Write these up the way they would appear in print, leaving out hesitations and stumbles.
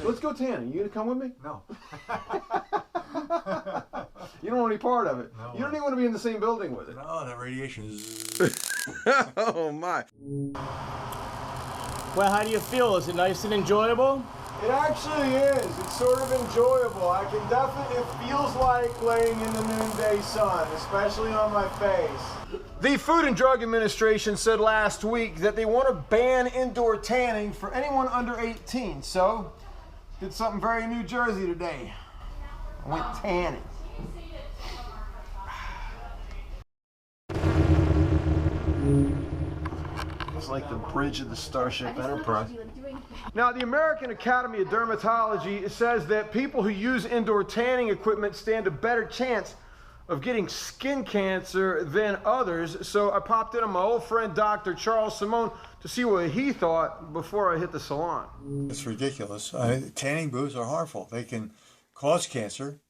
Let's go tanning. You gonna come with me? No. You don't want any part of it. No. You don't even want to be in the same building with it. No, that radiation is... Oh my. Well, how do you feel? Is it nice and enjoyable? It actually is. It's sort of enjoyable. I can definitely, it feels like laying in the noonday sun, especially on my face. The Food and Drug Administration said last week that they want to ban indoor tanning for anyone under 18. So, did something very New Jersey today. I went tanning. It's like the bridge of the Starship Enterprise. Now, the American Academy of Dermatology says that people who use indoor tanning equipment stand a better chance of getting skin cancer than others. So I popped in on my old friend, Dr. Charles Simone, to see what he thought before I hit the salon. It's ridiculous. Tanning booths are harmful. They can cause cancer,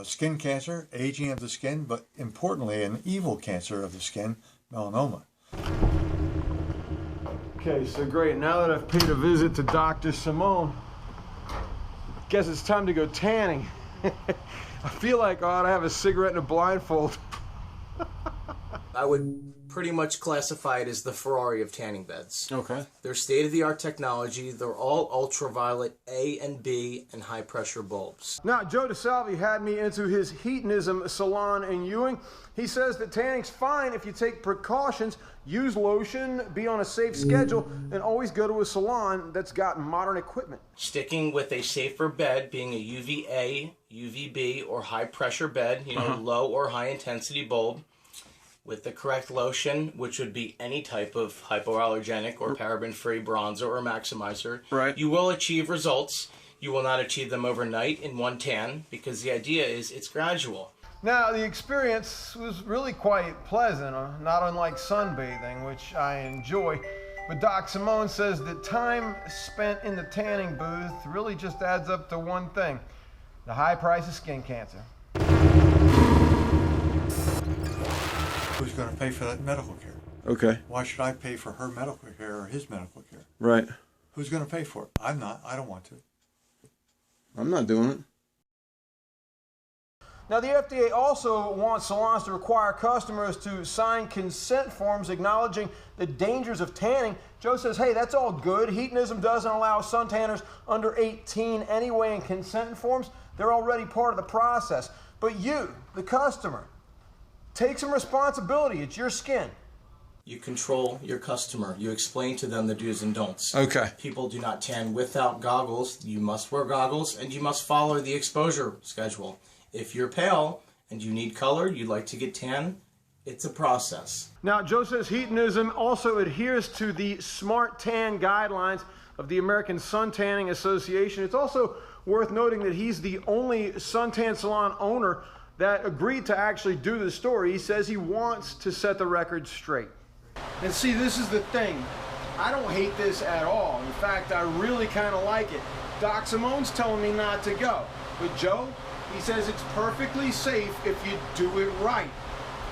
skin cancer, aging of the skin, but importantly, an evil cancer of the skin, melanoma. Okay, so great. Now that I've paid a visit to Dr. Simone, guess it's time to go tanning. I feel like I ought to have a cigarette and a blindfold. I would pretty much classify it as the Ferrari of tanning beds. Okay. They're state-of-the-art technology. They're all ultraviolet A and B and high-pressure bulbs. Now, Joe DiSalvi had me into his Heatinizm salon in Ewing. He says that tanning's fine if you take precautions, use lotion, be on a safe schedule, and always go to a salon that's got modern equipment. Sticking with a safer bed, being a UVA, UVB, or high-pressure bed, low or high-intensity bulb, with the correct lotion, which would be any type of hypoallergenic or paraben-free bronzer or maximizer, right, you will achieve results. You will not achieve them overnight in one tan, because the idea is it's gradual. Now, the experience was really quite pleasant, not unlike sunbathing, which I enjoy. But Doc Simone says that time spent in the tanning booth really just adds up to one thing: the high price of skin cancer. Who's going to pay for that medical care? Okay. Why should I pay for her medical care or his medical care? Right. Who's going to pay for it? I'm not. I don't want to. I'm not doing it. Now, the FDA also wants salons to require customers to sign consent forms acknowledging the dangers of tanning. Joe says, hey, that's all good. Heatinizm doesn't allow suntanners under 18 anyway, and consent forms, they're already part of the process. But you, the customer, take some responsibility. It's your skin. You control your customer. You explain to them the do's and don'ts. Okay. People do not tan without goggles. You must wear goggles, and you must follow the exposure schedule. If you're pale and you need color, you'd like to get tan, it's a process. Now, Joe says Heatinizm also adheres to the Smart Tan guidelines of the American Sun Tanning Association. It's also worth noting that he's the only suntan salon owner that agreed to actually do the story. He says he wants to set the record straight. And see, this is the thing. I don't hate this at all. In fact, I really kind of like it. Doc Simone's telling me not to go. But Joe, he says it's perfectly safe if you do it right.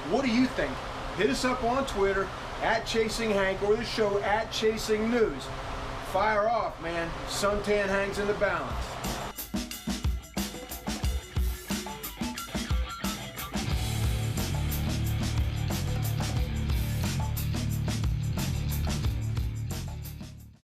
What do you think? Hit us up on Twitter, @ChasingHank, or the show @ChasingNews. Fire off, man. Suntan hangs in the balance.